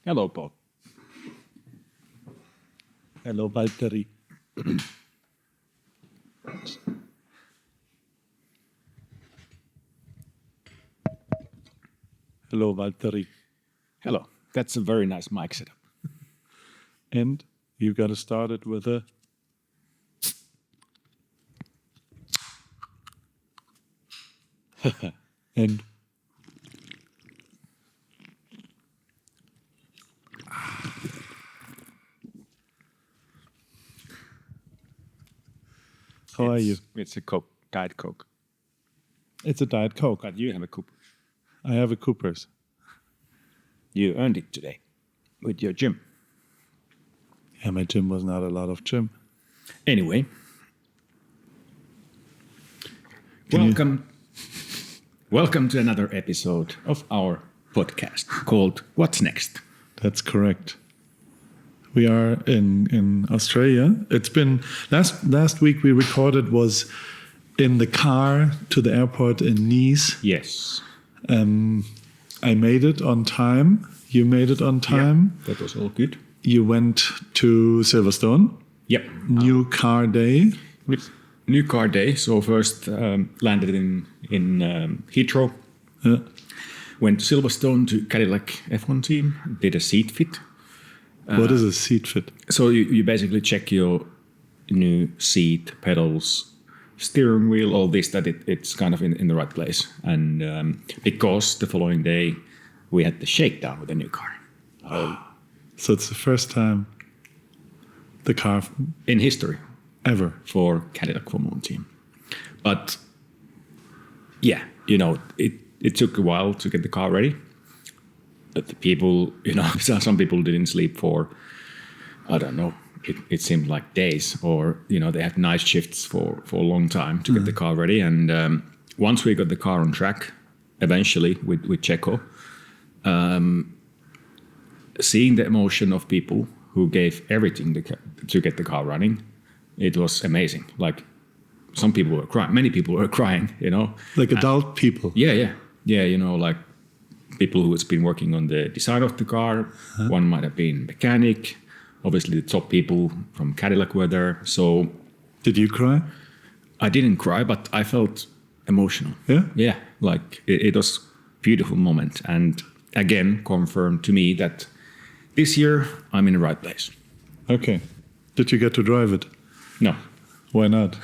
Hello, Paul. Hello, Valtteri. Hello, Valtteri. Hello. That's a very nice mic setup. And you got to start it with a... and... How are you? It's a Coke, Diet Coke. It's a Diet Coke. But you have a Cooper. I have a Cooper's. You earned it today with your gym. Yeah, my gym was not a lot of gym. Anyway. Welcome to another episode of our podcast called What's Next? That's correct. We are in Australia. It's been last week we recorded was in the car to the airport in Nice. Yes. I made it on time. You made it on time. Yeah, that was all good. You went to Silverstone. Yep. New car day. New car day. So first landed in Heathrow. Yeah. Went to Silverstone to Cadillac F1 team. Did a seat fit. What is a seat fit? So you basically check your new seat, pedals, steering wheel, all this, that it's kind of in the right place. And because the following day we had the shakedown with the new car. So it's the first time the car in history ever for Cadillac Formula 1 team. But yeah, it took a while to get the car ready. But the people, some people didn't sleep for, I don't know, it seemed like days, or, they had night shifts for a long time to get the car ready. And once we got the car on track, eventually with Checo, seeing the emotion of people who gave everything to get the car running, it was amazing. Like, some people were crying, many people were crying, Like adult people. Yeah, like people who has been working on the design of the car. One might have been mechanic. Obviously, the top people from Cadillac were there. So, did you cry? I didn't cry, but I felt emotional. Yeah? Yeah, like it was a beautiful moment. And again, confirmed to me that this year I'm in the right place. Okay. Did you get to drive it? No. Why not?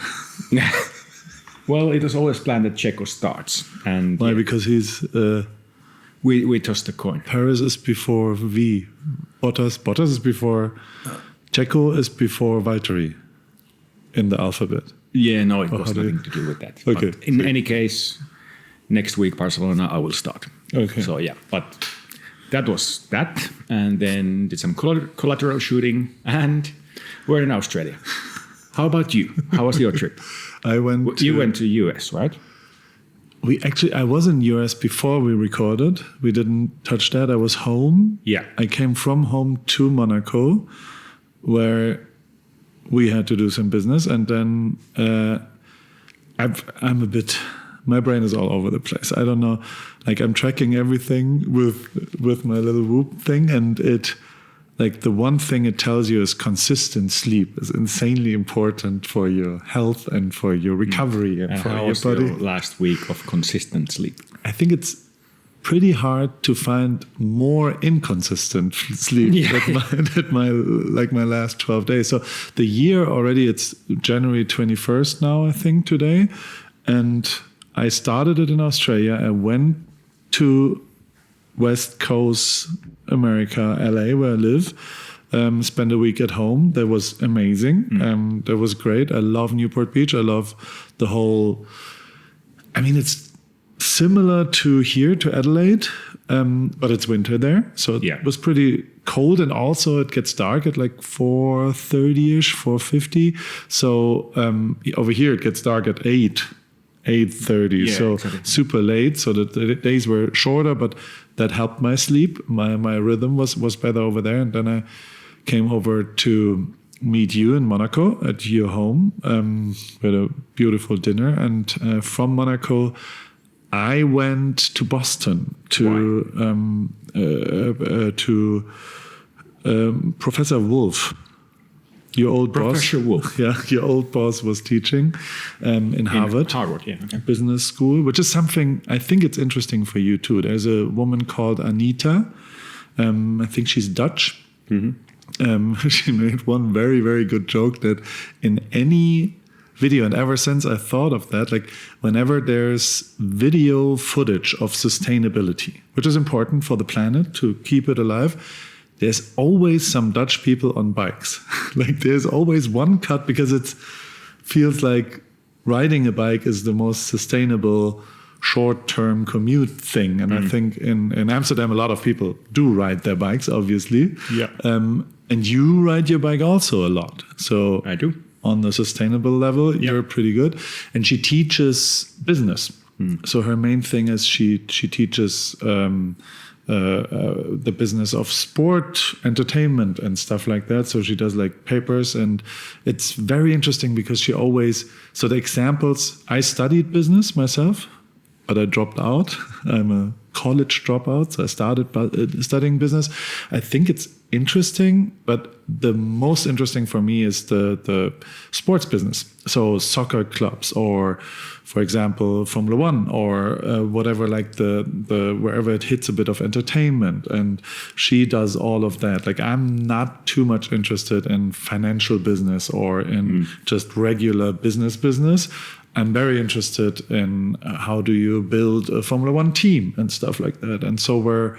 Well, it was always planned that Checo starts. And why? Yeah. Because he's... we tossed a coin. Paris is before V. Bottas is before... Checo is before Valtteri in the alphabet. Yeah, no, it was nothing to do with that. Okay. But in any case, next week, Barcelona, I will start. Okay. So, yeah, but that was that. And then did some collateral shooting, and we're in Australia. How about you? How was your trip? You went to US, right? I was in US before we recorded. We didn't touch that. I was home. Yeah. I came from home to Monaco, where we had to do some business. And then I'm a bit... My brain is all over the place. I don't know. Like, I'm tracking everything with my little Whoop thing, and the one thing it tells you is consistent sleep is insanely important for your health and for your recovery and for how your body. Was your last week of consistent sleep? I think it's pretty hard to find more inconsistent sleep than my last 12 days. So the year already, it's January 21st now, I think, today. And I started it in Australia. I went to West Coast America, LA, where I live. Spent a week at home. That was amazing. That was great. I love Newport Beach. I love the whole... I mean, it's similar to here, to Adelaide, but it's winter there. So it was pretty cold, and also it gets dark at like 4:30ish, 4:50. So over here it gets dark at 8:30. So exactly. Super late. So the days were shorter, but that helped my sleep. My rhythm was better over there. And then I came over to meet you in Monaco at your home. We had a beautiful dinner. And from Monaco, I went to Boston to Professor Wolf. Your old Professor boss, Wolf. yeah, your old boss was teaching in Harvard. Harvard, yeah, okay. Business school, which is something I think it's interesting for you too. There's a woman called Anita. I think she's Dutch. She made one very, very good joke that in any video, and ever since I thought of that, like whenever there's video footage of sustainability, which is important for the planet to keep it alive, there's always some Dutch people on bikes. Like there's always one cut because it feels like riding a bike is the most sustainable short-term commute thing. And I think in Amsterdam, a lot of people do ride their bikes, obviously. Yeah. And you ride your bike also a lot. So I do. On the sustainable level, you're pretty good. And she teaches business. So her main thing is she teaches the business of sport, entertainment, and stuff like that. So she does like papers, and it's very interesting because she always. So the examples. I studied business myself, but I dropped out. I'm a college dropout, so I started studying business. I think it's interesting, but the most interesting for me is the sports business. So soccer clubs, or for example, Formula One, or whatever, like the wherever it hits a bit of entertainment. And she does all of that. Like I'm not too much interested in financial business or in just regular business. I'm very interested in how do you build a Formula One team and stuff like that. And so were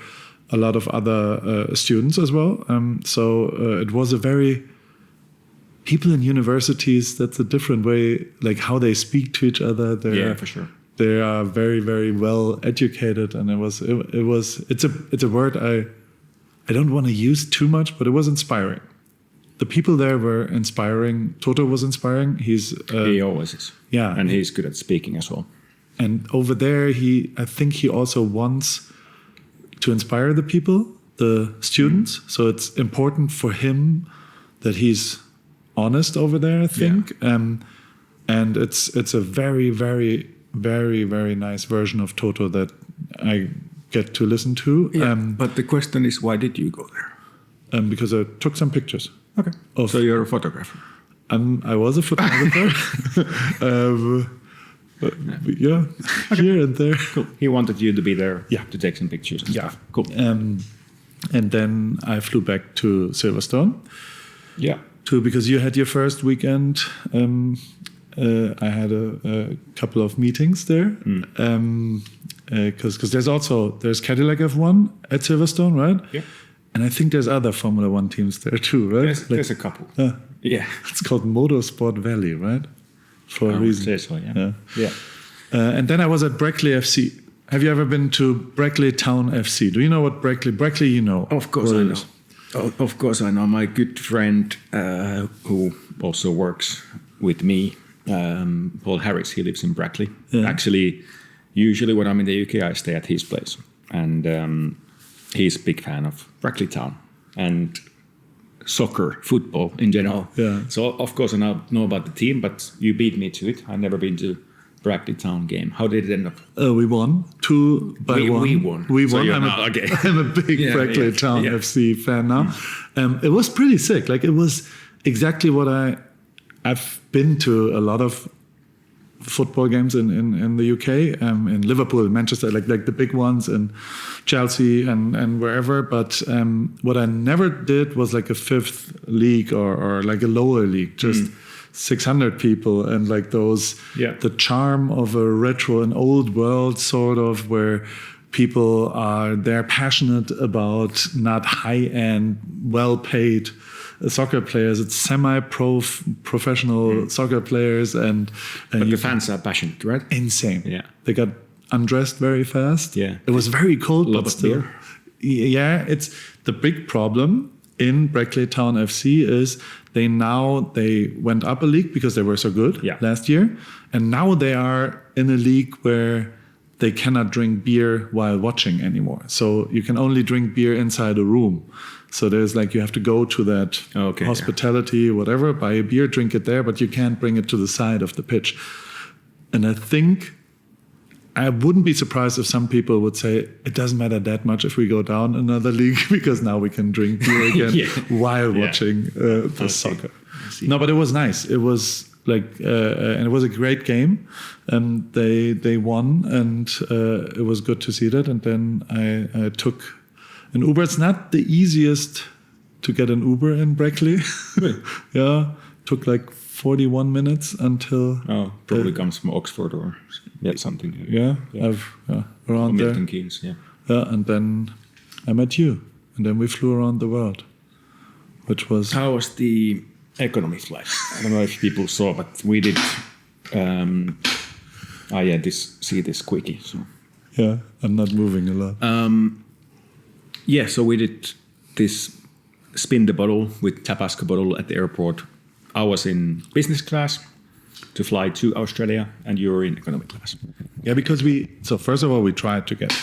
a lot of other students as well. It was a very, people in universities, that's a different way, like how they speak to each other. For sure. They are very, very well educated. And it's a word I don't want to use too much, but it was inspiring. The people there were inspiring. Toto was inspiring. He always is. Yeah. And he's good at speaking as well. And over there, I think he also wants to inspire the people, the students. So it's important for him that he's honest over there, I think. Yeah. And it's a very, very, very, very nice version of Toto that I get to listen to. Yeah, but the question is, why did you go there? Because I took some pictures. Okay. So you're a photographer. I was a photographer. But yeah, here and there. Cool. He wanted you to be there, yeah, to take some pictures and stuff. Cool. And then I flew back to Silverstone. Yeah. Because you had your first weekend. I had a couple of meetings there. Because there's Cadillac F1 at Silverstone, right? Yeah. And I think there's other Formula One teams there too, right? There's a couple. Yeah. It's called Motorsport Valley, right? For a reason. I would say so, yeah. And then I was at Brackley FC. Have you ever been to Brackley Town FC? Do you know what Brackley, you know? Of course I know. Of course I know. My good friend who also works with me, Paul Harris, he lives in Brackley. Yeah. Actually, usually when I'm in the UK, I stay at his place. And he's a big fan of Brackley Town and soccer, football in general. Yeah. So, of course, I now know about the team, but you beat me to it. I've never been to Brackley Town game. How did it end up? We won 2-1. We won. We won. Okay. I'm a big Brackley Town FC fan now. It was pretty sick. Like it was exactly what I've been to a lot of football games in the UK, in Liverpool, Manchester, like the big ones, and Chelsea and wherever. But what I never did was like a fifth league or like a lower league, just 600 people and like those, the charm of a retro and old world sort of, where people they're passionate about not high-end, well-paid soccer players. It's semi-professional soccer players, but the fans are passionate, right? Insane. Yeah, they got undressed very fast. Yeah, it was very cold, but still. Yeah, it's the big problem in Brackley Town FC is they went up a league because they were so good last year, and now they are in a league where they cannot drink beer while watching anymore. So you can only drink beer inside a room. So there's like, you have to go to that hospitality, whatever, buy a beer, drink it there, but you can't bring it to the side of the pitch. And I think I wouldn't be surprised if some people would say it doesn't matter that much if we go down another league because now we can drink beer again while watching the soccer. No, but it was nice. It was and it was a great game, and they won, and it was good to see that. And then I took an Uber. It's not the easiest to get an Uber in Brackley. Really? Yeah, took like 41 minutes until. Oh, probably comes from Oxford or something. Around there. Milton Keynes, yeah. Yeah, and then I met you, and then we flew around the world, which was. How was the economy flight? I don't know if people saw, but we did. This quickie. So. Yeah, I'm not moving a lot. So we did this spin the bottle with Tabasco bottle at the airport. I was in business class to fly to Australia, and you were in economy class. Yeah, because first of all, we tried to get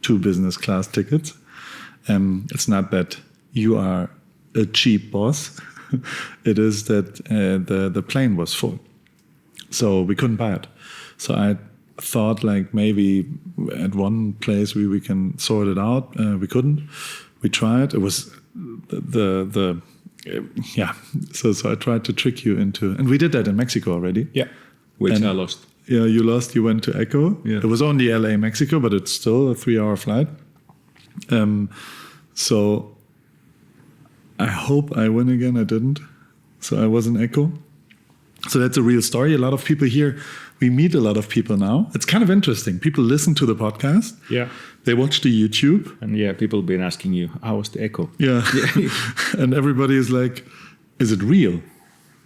2 business class tickets. It's not that you are a cheap boss. It is that the plane was full. So we couldn't buy it. So I thought like maybe at one place we can sort it out. We couldn't. We tried. It was So I tried to trick you into, and we did that in Mexico already. Yeah, which I lost. Yeah, you lost. You went to Echo. Yeah. It was only LA, Mexico, but it's still a 3-hour flight. So I hope I win again. I didn't. So I was in Echo. So that's a real story. A lot of people here, we meet a lot of people now. It's kind of interesting. People listen to the podcast. Yeah. They watch the YouTube. And people have been asking you, how was the Echo? Yeah. And everybody is like, is it real?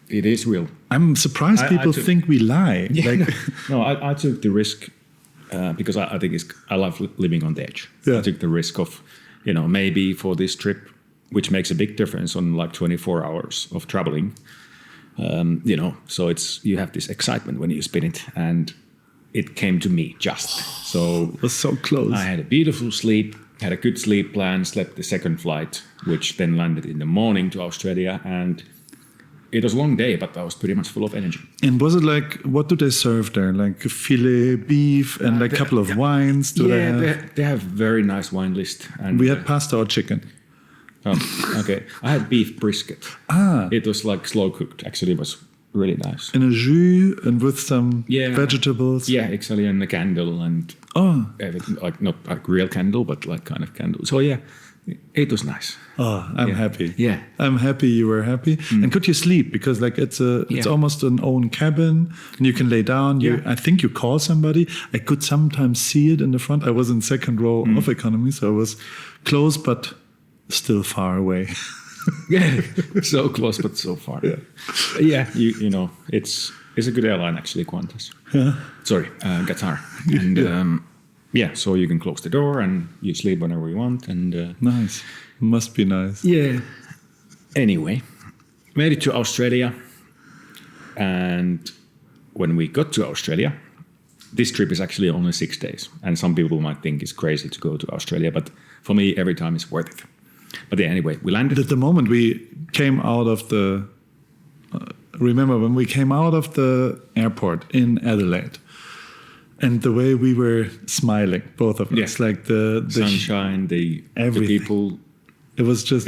It is real. I'm surprised people think we lie. Yeah. No, I took the risk because I think I love living on the edge. Yeah. I took the risk of, maybe for this trip, which makes a big difference on like 24 hours of traveling. So you have this excitement when you spin it, and it came to me just. So it was so close. I had a beautiful sleep, had a good sleep plan, slept the second flight, which then landed in the morning to Australia, and it was a long day, but I was pretty much full of energy. And was it like, what do they serve there? Like filet beef and a couple of wines? They have very nice wine list. And we had pasta or chicken. Oh, okay. I had beef brisket. It was like slow cooked. Actually, it was really nice. In a jus and with some vegetables. Yeah, exactly, and a candle and everything. Like not like real candle, but like kind of candle. So it was nice. Oh, I'm happy. Yeah, I'm happy you were happy. And could you sleep? Because like it's almost an own cabin, and you can lay down. I think you call somebody. I could sometimes see it in the front. I was in second row of economy, so I was close, but still far away. Yeah, so close but so far. It's a good airline actually, Qantas. Sorry, Qatar. And so you can close the door and you sleep whenever you want. And nice, must be nice. Yeah. Anyway, made it to Australia, and when we got to Australia, this trip is actually only 6 days, and some people might think it's crazy to go to Australia, but for me, every time is worth it. But anyway, we landed. At the moment we came out of the, remember when we came out of the airport in Adelaide, and the way we were smiling, both of us, like the sunshine, the people. It was just,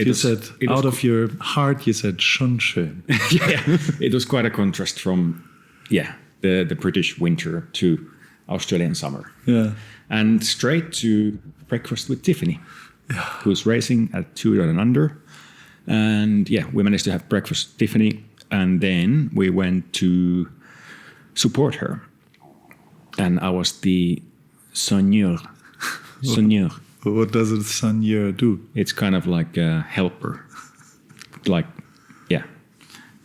out of your heart, you said, schon schön. It was quite a contrast from, the British winter to Australian summer. Yeah. And straight to breakfast with Tiffany. Who's racing at 2 Down Under. And we managed to have breakfast with Tiffany, and then we went to support her. And I was the soigneur. What does a soigneur do? It's kind of like a helper.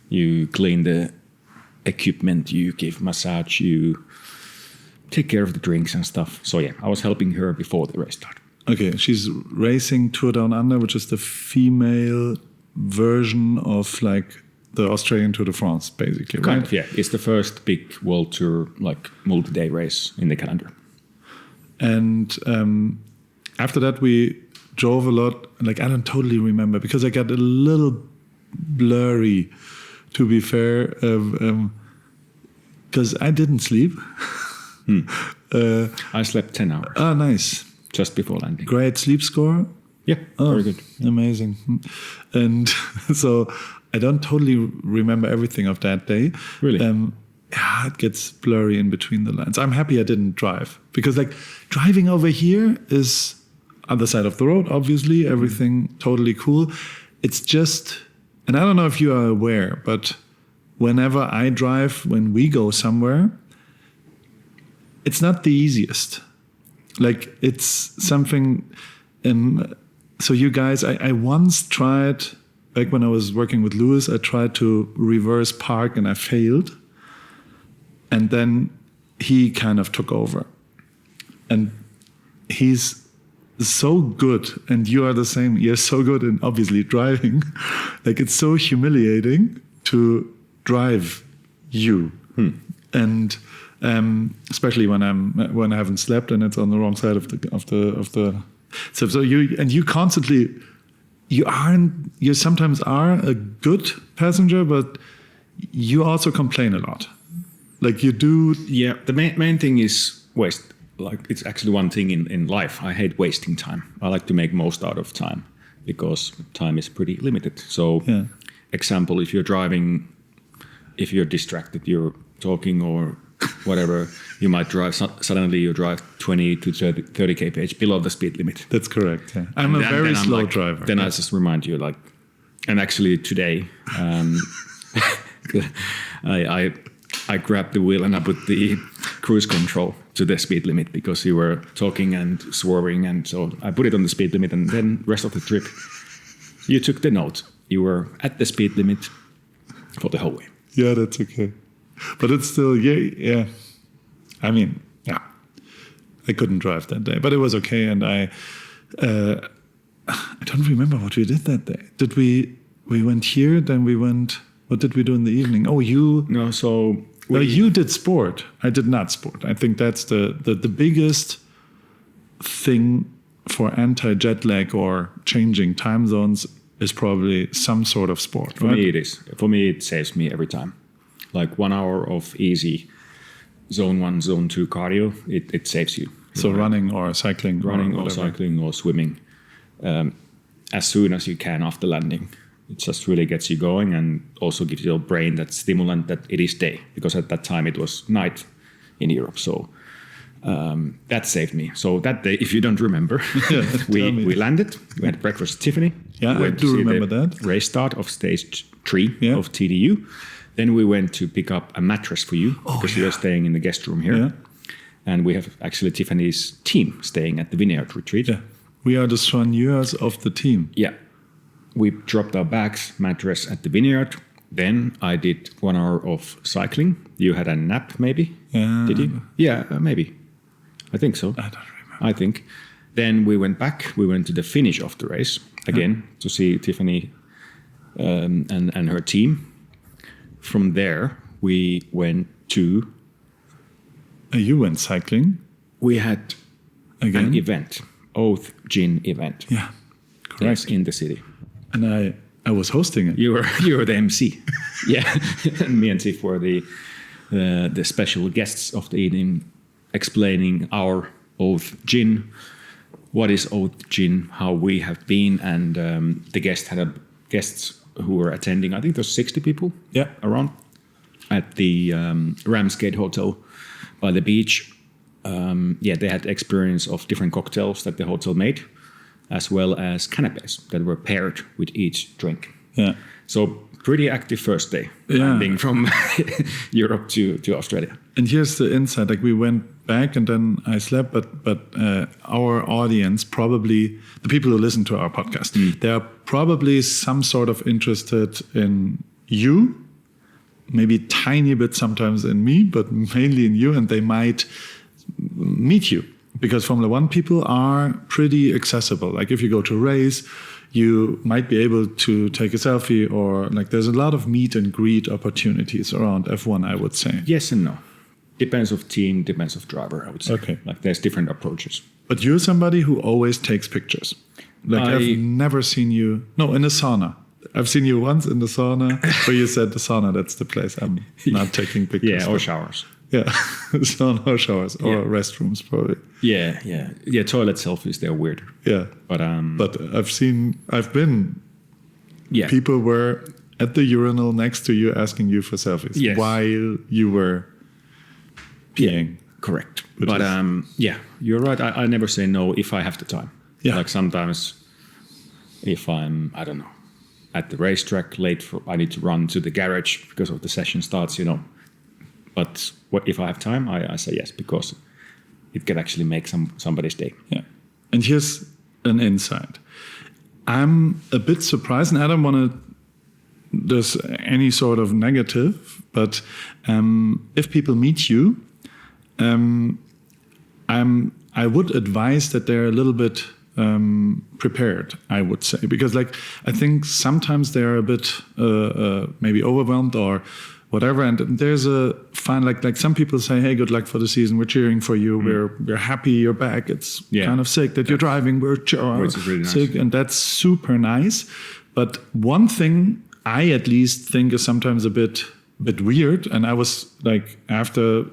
You clean the equipment, you give massage, you take care of the drinks and stuff. So I was helping her before the race started. Okay, she's racing Tour Down Under, which is the female version of like the Australian Tour de France, basically, right? Kind of, yeah. It's the first big world tour, like multi-day race in the calendar. And after that, we drove a lot. Like I don't totally remember because I got a little blurry, to be fair, because I didn't sleep. I slept 10 hours Oh, nice. just before landing. Great sleep score. Yeah, very good. Amazing. And so I don't totally remember everything of that day. Really? Yeah, it gets blurry in between the lines. I'm happy I didn't drive because like driving over here is other side of the road, obviously, everything totally cool. It's just, and I don't know if you are aware, but whenever I drive, when we go somewhere, it's not the easiest. Like it's something, so you guys, I once tried, back when I was working with Lewis, I tried to reverse park and I failed. And then he kind of took over. And he's so good, and you are the same. You're so good in obviously driving. Like it's so humiliating to drive you, and especially when I haven't slept and it's on the wrong side of the. So you constantly you sometimes are a good passenger, but you also complain a lot. Like you do. Yeah, the main thing is waste. Like it's actually one thing in life. I hate wasting time. I like to make most out of time because time is pretty limited. So, example, if you're driving, if you're distracted, you're talking or whatever, you might drive. Suddenly, you drive 20 to 30 kph below the speed limit. That's correct. Yeah. I'm a very slow driver. Then I just remind you, like, and actually today, I grabbed the wheel and I put the cruise control to the speed limit because you were talking and swerving, and so I put it on the speed limit. And then rest of the trip, you took the note. You were at the speed limit for the whole way. Yeah, that's okay. But it's still, yeah. I mean, yeah, I couldn't drive that day, but it was okay. And I don't remember what we did that day. Did we went here, then we went, what did we do in the evening? Oh, you. No, so. Well, you did sport. I did not sport. I think that's the biggest thing for anti-jet lag or changing time zones is probably some sort of sport. For me, it is. For me, it saves me every time. Like 1 hour of easy zone 1, zone 2 cardio, it saves you. So running or cycling. Running or cycling or swimming as soon as you can after landing. It just really gets you going and also gives your brain that stimulant that it is day, because at that time it was night in Europe. So that saved me. So that day, if you don't remember, we landed. We had breakfast at Tiffany. Yeah, I do remember that. Race start of stage 3 of TDU. Then we went to pick up a mattress for you because you were staying in the guest room here. Yeah. And we have actually Tiffany's team staying at the Vineyard Retreat. Yeah. We are the soigneurs of the team. Yeah. We dropped our bags, mattress at the Vineyard. Then I did 1 hour of cycling. You had a nap, maybe? Did you? Yeah, maybe. I think so. I don't remember. I think. Then we went back. We went to the finish of the race again to see Tiffany and her team. From there, we went to. You went cycling. We had an event, Oath Gin event. Yeah, correct. In the city. And I was hosting it. You were the MC. Yeah, and me and Tiff were the special guests of the evening, explaining our Oath Gin, what is Oath Gin, how we have been, and the guests who were attending. I think there's 60 people. Around at the Ramsgate Hotel by the beach. They had experience of different cocktails that the hotel made, as well as canapes that were paired with each drink. Yeah. So pretty active first day landing from Europe to Australia. And here's the insight: like we went back and then I slept, but our audience, probably the people who listen to our podcast, they are probably some sort of interested in you, maybe tiny bit sometimes in me, but mainly in you, and they might meet you. Because Formula One people are pretty accessible. Like if you go to a race, you might be able to take a selfie, or like there's a lot of meet and greet opportunities around F1, I would say. Yes and no. Depends of team, depends of driver, I would say. Okay. Like there's different approaches. But you're somebody who always takes pictures. Like I've never seen you, no, in a sauna. I've seen you once in the sauna where you said the sauna, that's the place. I'm not taking pictures. Yeah, or showers. Yeah, so no showers or restrooms probably. Yeah. Toilet selfies, they're weird. Yeah, but I've been. Yeah. People were at the urinal next to you asking you for selfies while you were peeing. Correct. But you're right. I never say no if I have the time. Yeah. Like sometimes if I'm, I don't know, at the racetrack late, I need to run to the garage because of the session starts, But if I have time, I say yes, because it can actually make somebody's day. Yeah. And here's an insight. I'm a bit surprised, and I don't want to there's any sort of negative, but if people meet you, I would advise that they're a little bit prepared, I would say, because I think sometimes they're a bit maybe overwhelmed or whatever, and there's a fine like some people say, hey, good luck for the season, we're cheering for you, we're happy you're back, it's kind of sick that you're driving, we're really sick, nice. And that's super nice. But one thing I at least think is sometimes a bit weird, and I was after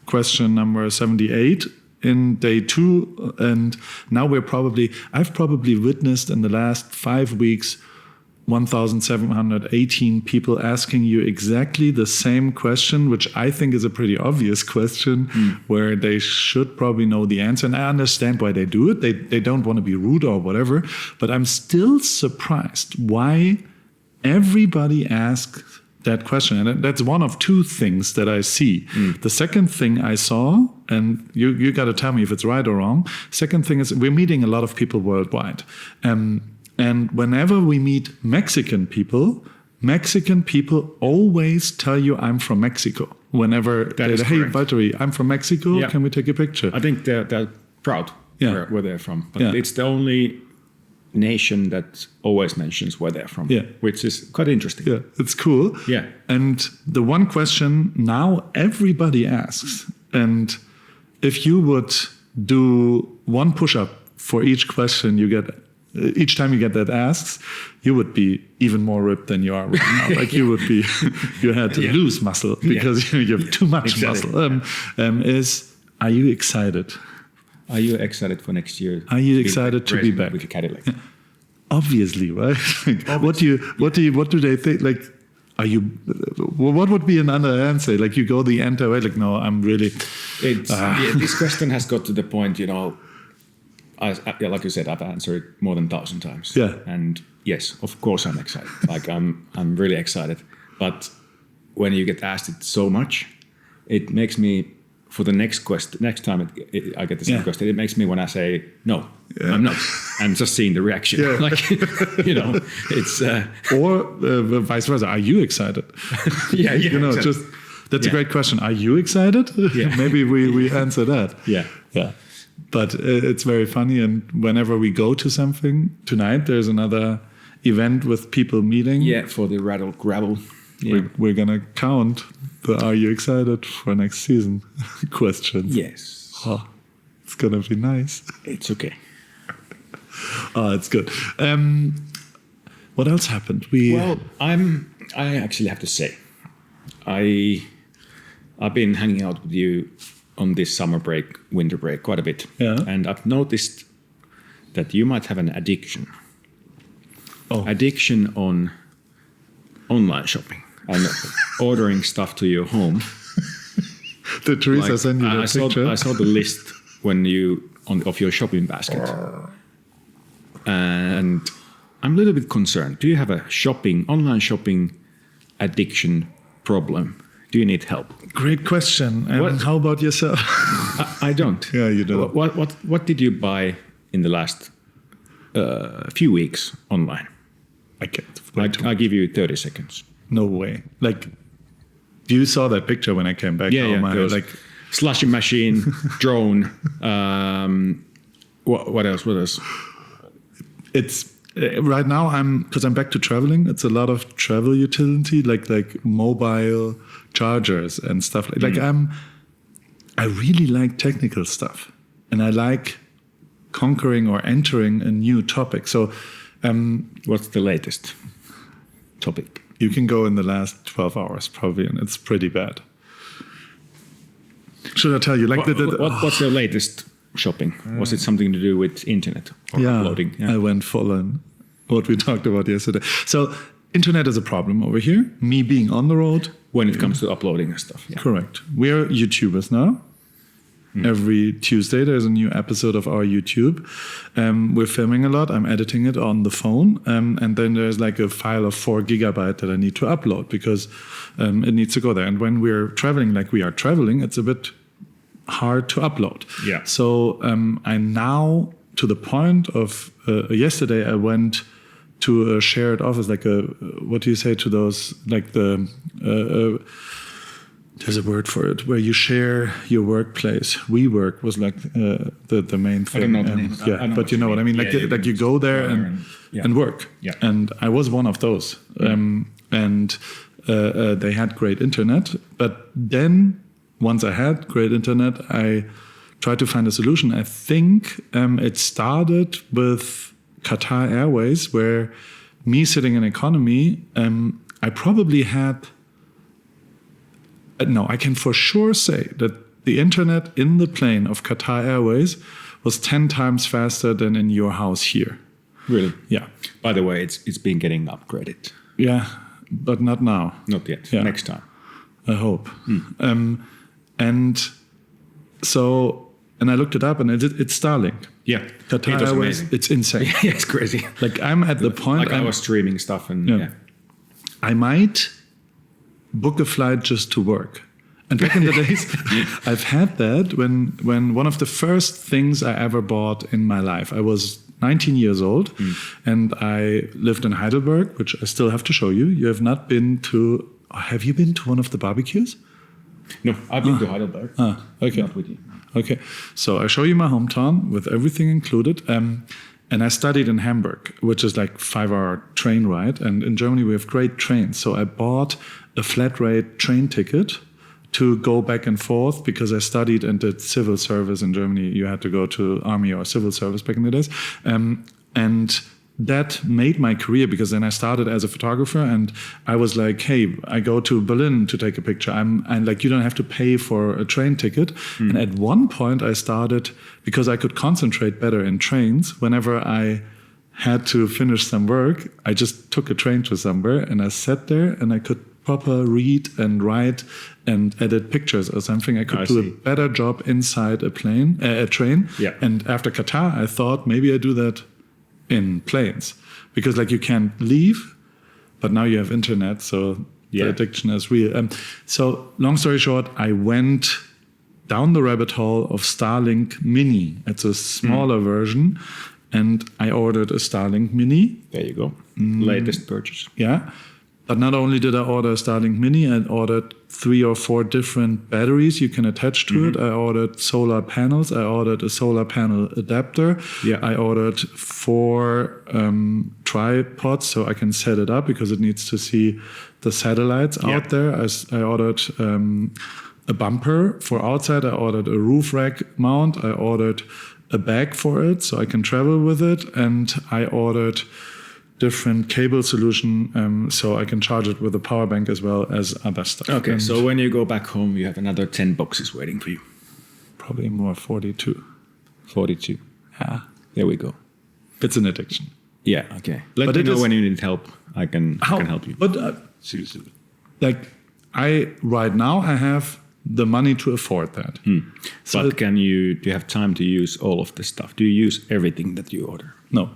question number 78 in day 2, and now I've probably witnessed in the last 5 weeks 1,718 people asking you exactly the same question, which I think is a pretty obvious question, where they should probably know the answer. And I understand why they do it. They don't want to be rude or whatever, but I'm still surprised why everybody asks that question. And that's one of 2 things that I see. The second thing I saw, and you got to tell me if it's right or wrong. Second thing is we're meeting a lot of people worldwide. And whenever we meet Mexican people always tell you, I'm from Mexico. Whenever they say, hey, Valtteri, I'm from Mexico, can we take a picture? I think they're proud where they're from. But it's the only nation that always mentions where they're from, which is quite interesting. Yeah, it's cool. Yeah. And the one question now everybody asks, and if you would do 1 push-up for each question you get, each time you get that asked, you would be even more ripped than you are right now. You would be, you had to lose muscle because you have too much muscle. Are you excited? Are you excited for next year? Are you excited to be back with the Cadillac? Obviously, right? What do they think? Are you? What would be another answer? You go the entire way. No, I'm really. This question has got to the point. Like you said, I've answered it more than 1,000 times. Yeah. And yes, of course, I'm excited. I'm really excited. But when you get asked it so much, it makes me. For the next time I get the same question, it makes me when I say no, I'm not. I'm just seeing the reaction. It's or vice versa. Are you excited? Exactly. That's a great question. Are you excited? Yeah. Maybe we answer that. Yeah. But it's very funny, and whenever we go to something, tonight there's another event with people meeting. Yeah, for the Rattle Gravel. Yeah. We're gonna count the "Are you excited for next season?" questions. Yes. Oh, it's gonna be nice. It's okay. Oh, it's good. What else happened? I actually have to say, I've been hanging out with you on this summer break, winter break, quite a bit. Yeah. And I've noticed that you might have an addiction. Addiction on online shopping and ordering stuff to your home. Did Teresa send you that picture? I saw the list of your shopping basket. And I'm a little bit concerned. Do you have a online shopping addiction problem? Do you need help? Great question. And how about yourself? I don't. Yeah, you don't. What did you buy in the last few weeks online? I can't. I'll give you 30 seconds. No way. You saw that picture when I came back? Yeah. Slushing machine, drone. What else? It's right now because I'm back to traveling. It's a lot of travel utility, like mobile chargers and stuff. I really like technical stuff, and I like conquering or entering a new topic. So, what's the latest topic? You can go in the last 12 hours probably, and it's pretty bad. Should I tell you? Like what's your latest shopping? Was it something to do with internet or uploading? Yeah, I went full on what we talked about yesterday. So internet is a problem over here. Me being on the road. When it comes to uploading and stuff. Yeah. Correct. We're YouTubers now. Every Tuesday, there's a new episode of our YouTube. We're filming a lot. I'm editing it on the phone. And then there's like a file of 4 gigabyte that I need to upload because it needs to go there. And when we're traveling like we are traveling, it's a bit hard to upload. Yeah. So I'm now to the point of yesterday I went to a shared office, like what do you say to those, like there's a word for it, where you share your workplace. WeWork was like the main thing. I don't know the name. Yeah, but you know what I mean? Like, like you go there and work. Yeah. And I was one of those. And they had great internet. But then, once I had great internet, I tried to find a solution. I think it started with Qatar Airways, where me sitting in economy, I probably had... No, I can for sure say that the internet in the plane of Qatar Airways was 10 times faster than in your house here. Really? Yeah. By the way, it's been getting upgraded. Yeah, but not now. Not yet. Yeah. Next time. I hope. And so, and I looked it up, and it's Starlink. Yeah. Qatar Airways, amazing. It's insane. Yeah, it's crazy. Like I'm at the point. Like I was streaming stuff and I might book a flight just to work. And back in the days, I've had that when one of the first things I ever bought in my life, I was 19 years old and I lived in Heidelberg, which I still have to show you. You have not been to, have you been to one of the barbecues? No, I've been to Heidelberg. Okay. Not with you. Okay. So I show you my hometown with everything included. And I studied in Hamburg, which is like 5-hour train ride. And in Germany, we have great trains. So I bought a flat rate train ticket to go back and forth because I studied and did civil service in Germany. You had to go to army or civil service back in the days. And that made my career because then I started as a photographer and I was like, hey, I go to Berlin to take a picture. I'm like, you don't have to pay for a train ticket. And at one point I started, because I could concentrate better in trains, whenever I had to finish some work, I just took a train to somewhere and I sat there and I could proper read and write and edit pictures or something. I could do a better job inside a train. Yeah. And after Qatar, I thought maybe I do that in planes because like you can't leave, but now you have internet, so the addiction is real. So long story short, I went down the rabbit hole of Starlink Mini. It's a smaller version, and I ordered a Starlink Mini. There you go. Latest purchase. Yeah. But not only did I order a Starlink Mini, I ordered 3 or 4 different batteries you can attach to it. I ordered solar panels. I ordered a solar panel adapter. Yeah. I ordered 4 tripods so I can set it up because it needs to see the satellites out there. I ordered a bumper for outside. I ordered a roof rack mount. I ordered a bag for it so I can travel with it. And I ordered different cable solution so I can charge it with a power bank as well as other stuff. Okay, and so when you go back home, you have another 10 boxes waiting for you. Probably more, 42. 42. Yeah. There we go. It's an addiction. Yeah, okay. Let me know when you need help. I can help you. But seriously, like right now I have the money to afford that. So but do you have time to use all of the stuff? Do you use everything that you order? No.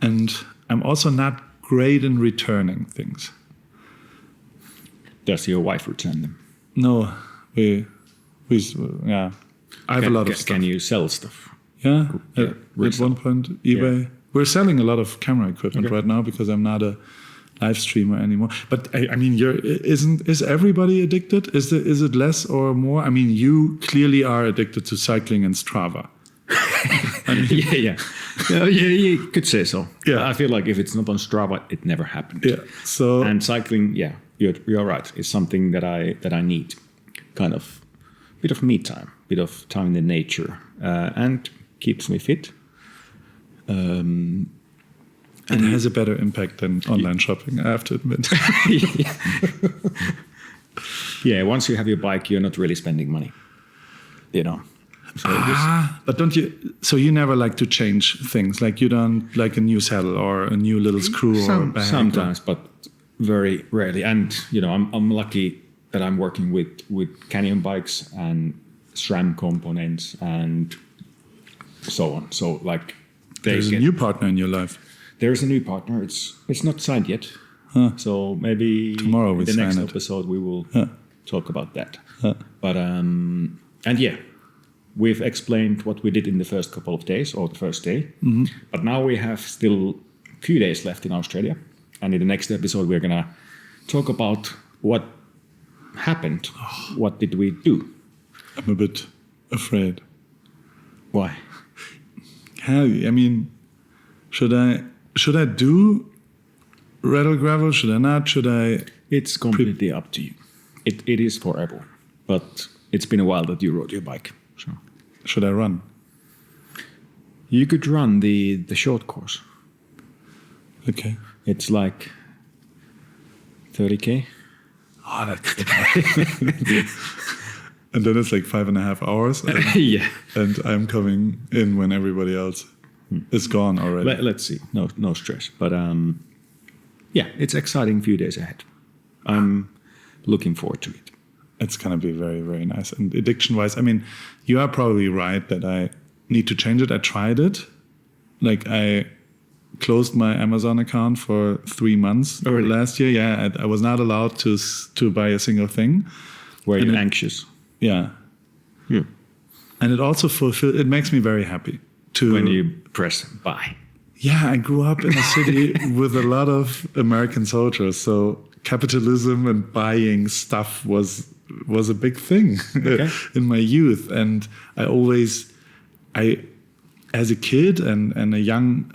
And I'm also not great in returning things. Does your wife return them? No, I have a lot of stuff. Can you sell stuff? Yeah, at one point, eBay. Yeah. We're selling a lot of camera equipment right now because I'm not a live streamer anymore. But I mean, is everybody addicted? Is it less or more? I mean, you clearly are addicted to cycling and Strava. I mean, you could say so. Yeah, I feel like if it's not on Strava, it never happened. Yeah. So and cycling, you're right. It's something that I need, kind of, bit of me time, bit of time in the nature, and keeps me fit. It has a better impact than online shopping, I have to admit. Yeah, once you have your bike, you're not really spending money. You know. So But don't you? So you never like to change things, like you don't like a new saddle or a new little screw or a bag. sometimes, but very rarely. And you know, I'm lucky that I'm working with Canyon bikes and SRAM components and so on. So like, There's a new partner in your life. There's a new partner. It's not signed yet. So maybe Tomorrow we in the next sign it. episode we will talk about that. But and yeah, we've explained what we did in the first couple of days or the first day. But now we have still a few days left in Australia, and in the next episode we're gonna talk about what happened. What did we do? I'm a bit afraid. Why? I mean, should I do rattle gravel? Should I not? Should I? It's completely up to you. It is forever, but it's been a while that you rode your bike. So Should I run? you could run the short course. Okay. It's like 30K. Oh, that's and then it's like 5.5 hours. And, Yeah. and I'm coming in when everybody else is gone already. Let's see. No stress. But yeah, it's exciting few days ahead. I'm looking forward to it. It's going to be very, very nice. And addiction-wise, I mean, you are probably right that I need to change it. I tried it. Like, I closed my Amazon account for 3 months last year. Yeah, I was not allowed to buy a single thing. Were you anxious? Yeah. And it also it makes me very happy to... When you press buy. Yeah, I grew up in a city with a lot of American soldiers. So capitalism and buying stuff was a big thing in my youth. And I as a kid and a young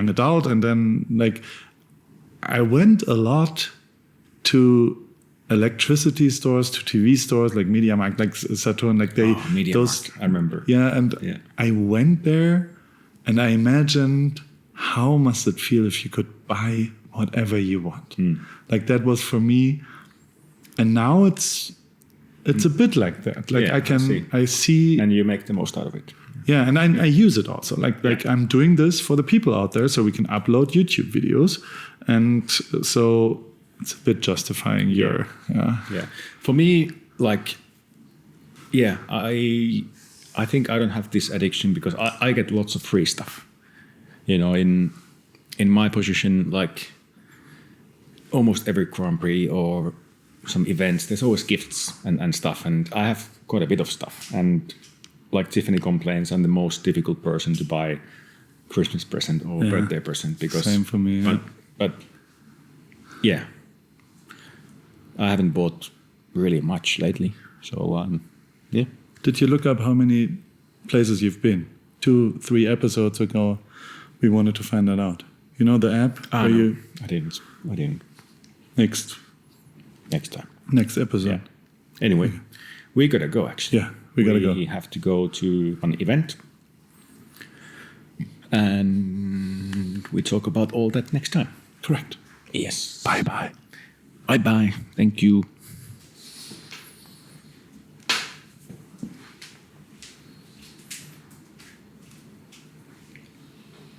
adult, and then like I went a lot to electricity stores, to TV stores like MediaMarkt, like Saturn, like MediaMarkt, I remember. Yeah, and I went there and I imagined how must it feel if you could buy whatever you want. Like that was for me, and now it's a bit like that. Like I see, and you make the most out of it. Yeah, and I use it also. Like I'm doing this for the people out there, so we can upload YouTube videos, and so it's a bit justifying your. Yeah. For me, like, yeah, I think I don't have this addiction because I get lots of free stuff. You know, in my position, like almost every Grand Prix or some events, there's always gifts and stuff, and I have quite a bit of stuff. And like Tiffany complains, I'm the most difficult person to buy Christmas present or birthday present because same for me. But yeah, I haven't bought really much lately. So yeah. Did you look up how many places you've been? 2-3 episodes ago, we wanted to find that out. You know the app? No, I didn't. Next time. Next episode. Yeah. Anyway, we gotta go actually. Yeah, we gotta go. We have to go to an event. And we talk about all that next time. Correct. Yes. Bye-bye. Bye-bye. Thank you.